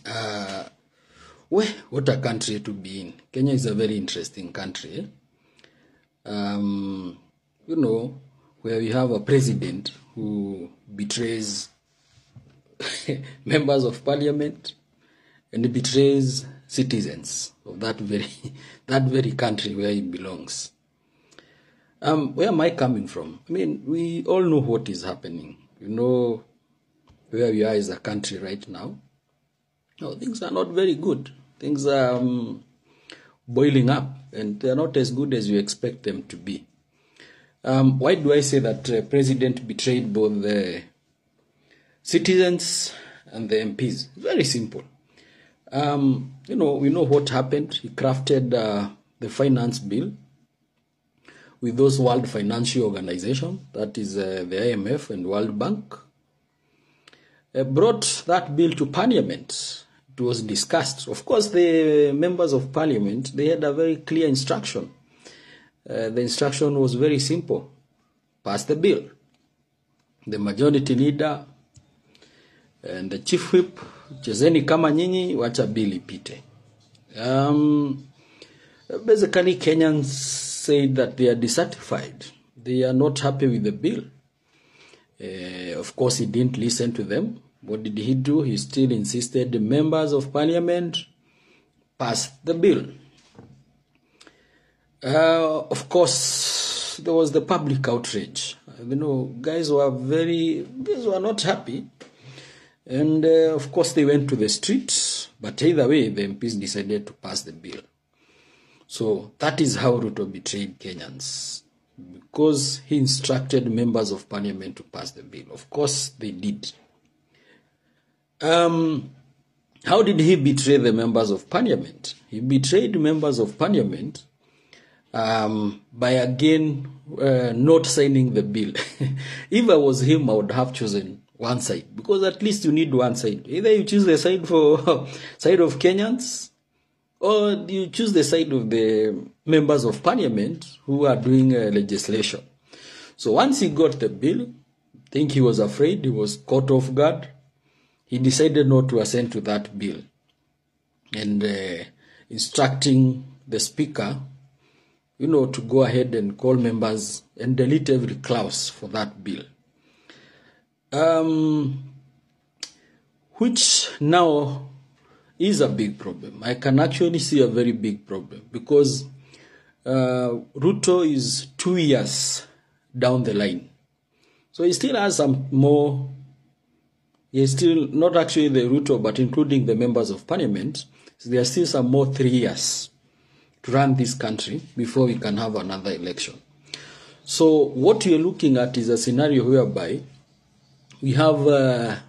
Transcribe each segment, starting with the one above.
Uh, well, what a country to be in. Kenya is a very interesting country. You know, where we have a president who betrays members of parliament and betrays citizens of that very country where he belongs. Where am I coming from? I mean, we all know what is happening. You know where we are as a country right now. No, things are not very good. Things are boiling up, and they are not as good as you expect them to be. Why do I say that President betrayed both the citizens and the MPs? Very simple. You know, we know what happened. He crafted the finance bill with those World Financial Organization, that is the IMF and World Bank. Brought that bill to Parliament. It was discussed. Of course, the members of Parliament, they had a very clear instruction. The instruction was very simple. Pass the bill. The majority leader and the chief whip, chezeni kama nyinyi, wacha bill ipite. Basically, Kenyans said that they are dissatisfied. They are not happy with the bill. Of course, he didn't listen to them. What did he do? He still insisted the members of parliament pass the bill. Of course, there was the public outrage. You know, guys were not happy. And of course, they went to the streets. But either way, the MPs decided to pass the bill. So that is how Ruto betrayed Kenyans, because he instructed members of parliament to pass the bill. Of course, they did. How did he betray the members of parliament? He betrayed members of parliament by again not signing the bill. If I was him, I would have chosen one side, because at least you need one side. Either you choose the side of Kenyans, or you choose the side of the members of parliament who are doing legislation. So once he got the bill, I think he was afraid, he was caught off guard. He decided not to assent to that bill, and instructing the speaker, you know, to go ahead and call members and delete every clause for that bill. Which now is a big problem. I can actually see a very big problem, because Ruto is 2 years down the line. So he still has some more. He is still not actually the Ruto, but including the members of parliament. So there are still some more 3 years to run this country before we can have another election. So what we are looking at is a scenario whereby we have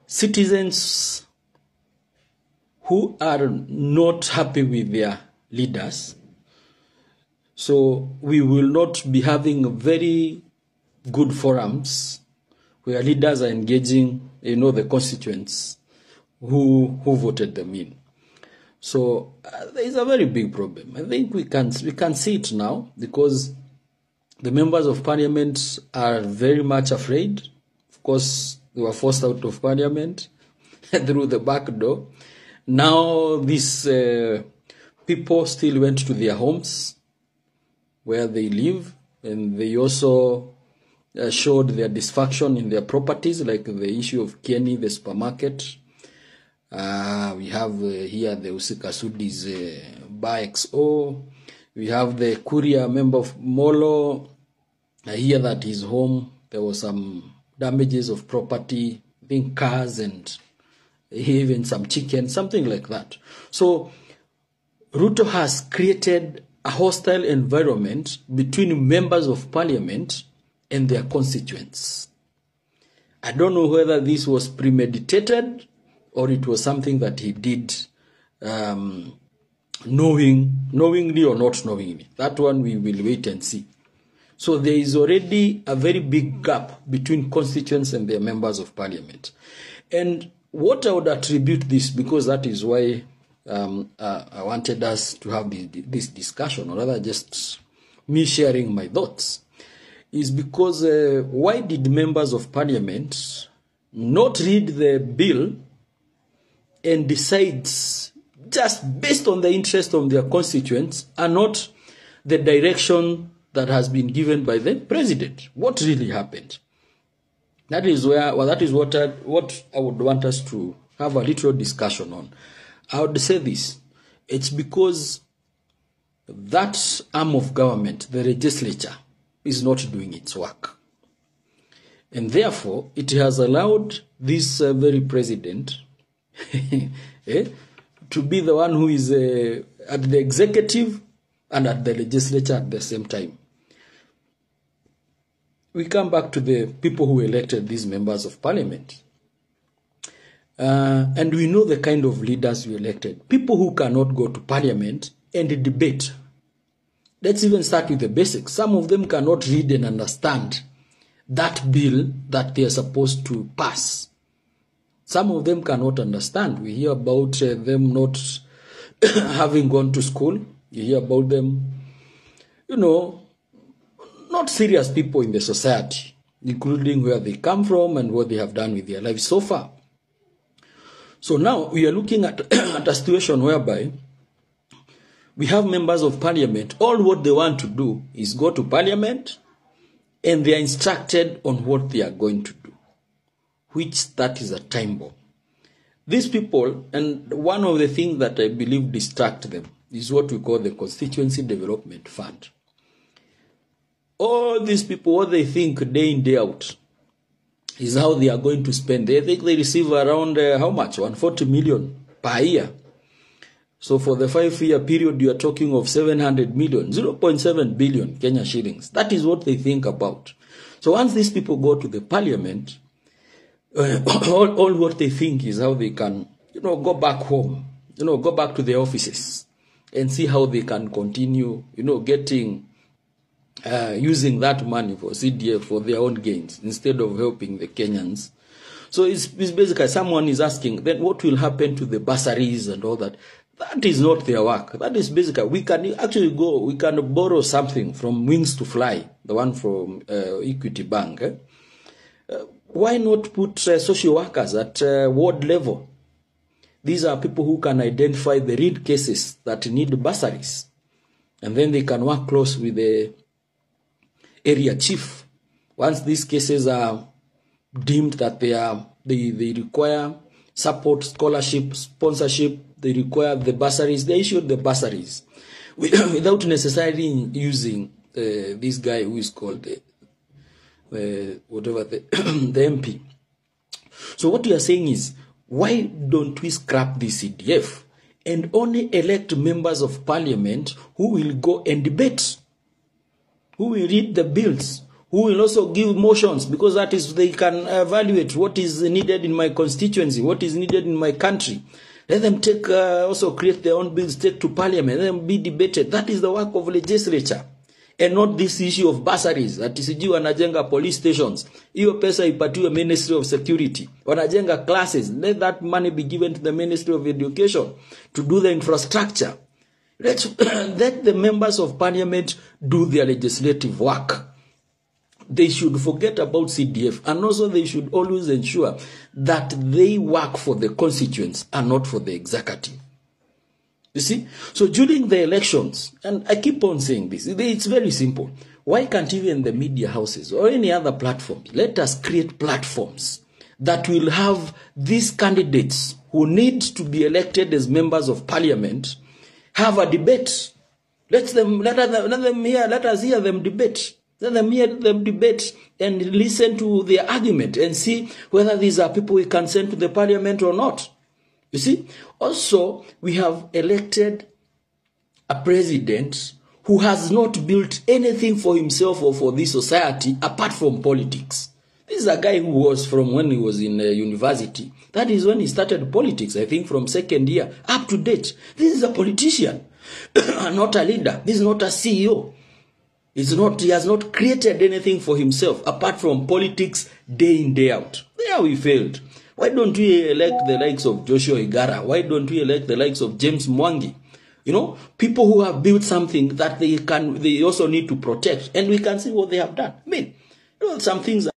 citizens who are not happy with their leaders. So we will not be having very good forums where leaders are engaging, you know, the constituents who voted them in. So there is a very big problem. I think we can see it now, because the members of parliament are very much afraid. Of course, they were forced out of parliament through the back door. Now these people still went to their homes where they live, and they also showed their dysfunction in their properties, like the issue of Kieni, the supermarket. We have here the Usika Sudis Bar XO. We have the Kuria member of Molo. I hear that his home, there was some damages of property, I think cars and even some chicken, something like that. So Ruto has created a hostile environment between members of parliament and their constituents. I don't know whether this was premeditated or it was something that he did knowingly or not knowingly. That one we will wait and see. So there is already a very big gap between constituents and their members of parliament. And what I would attribute this, because that is why I wanted us to have this discussion, or rather just me sharing my thoughts, is because why did members of parliament not read the bill and decides just based on the interest of their constituents and not the direction that has been given by the president. What really happened? That is where, well, that is what I would want us to have a little discussion on. I would say this: it's because that arm of government, the legislature, is not doing its work, and therefore it has allowed this very president to be the one who is at the executive and at the legislature at the same time. We come back to the people who elected these members of parliament. And we know the kind of leaders we elected. People who cannot go to parliament and debate. Let's even start with the basics. Some of them cannot read and understand that bill that they are supposed to pass. Some of them cannot understand. We hear about them not having gone to school. You hear about them, not serious people in the society, including where they come from and what they have done with their lives so far. So now we are looking at, at a situation whereby we have members of parliament. All what they want to do is go to parliament and they are instructed on what they are going to do, which that is a time bomb. These people, and one of the things that I believe distract them is what we call the Constituency Development Fund. All these people, what they think day in, day out, is how they are going to spend. They think they receive around, how much? 140 million per year. So for the 5-year period, you are talking of 700 million, 0.7 billion Kenya shillings. That is what they think about. So once these people go to the parliament, all what they think is how they can, go back home, go back to their offices and see how they can continue, getting, using that money for CDF for their own gains instead of helping the Kenyans. So it's basically someone is asking, then what will happen to the bursaries and all that? That is not their work. That is basically, we can actually we can borrow something from Wings to Fly, the one from Equity Bank. Why not put social workers at ward level? These are people who can identify the real cases that need bursaries. And then they can work close with the area chief. Once these cases are deemed that they require support, scholarship, sponsorship, they require the bursaries, they issue the bursaries without necessarily using this guy who is called the MP. So what we are saying is, why don't we scrap the CDF and only elect members of parliament who will go and debate, who will read the bills, who will also give motions, because that is, they can evaluate what is needed in my constituency, what is needed in my country. Let them take, also create their own bills, take to parliament, let them be debated. That is the work of legislature. And not this issue of bursaries. That is, wanajenga police stations. Iyo pesa ipatiwe Ministry of Security. Wanajenga classes. Let that money be given to the Ministry of Education to do the infrastructure. Let the members of parliament do their legislative work. They should forget about CDF, and also they should always ensure that they work for the constituents and not for the executive. You see? So during the elections, and I keep on saying this, it's very simple. Why can't even the media houses or any other platforms, let us create platforms that will have these candidates who need to be elected as members of parliament have a debate. Let us hear them debate. Let them hear them debate and listen to their argument and see whether these are people we can send to the parliament or not. You see? Also, we have elected a president who has not built anything for himself or for this society apart from politics. This is a guy who was from when he was in university. That is when he started politics, I think from second year up to date. This is a politician, not a leader. This is not a CEO. He has not created anything for himself apart from politics day in, day out. There we failed. Why don't we elect the likes of Joshua Igara? Why don't we elect the likes of James Mwangi? People who have built something that they also need to protect. And we can see what they have done. I mean, some things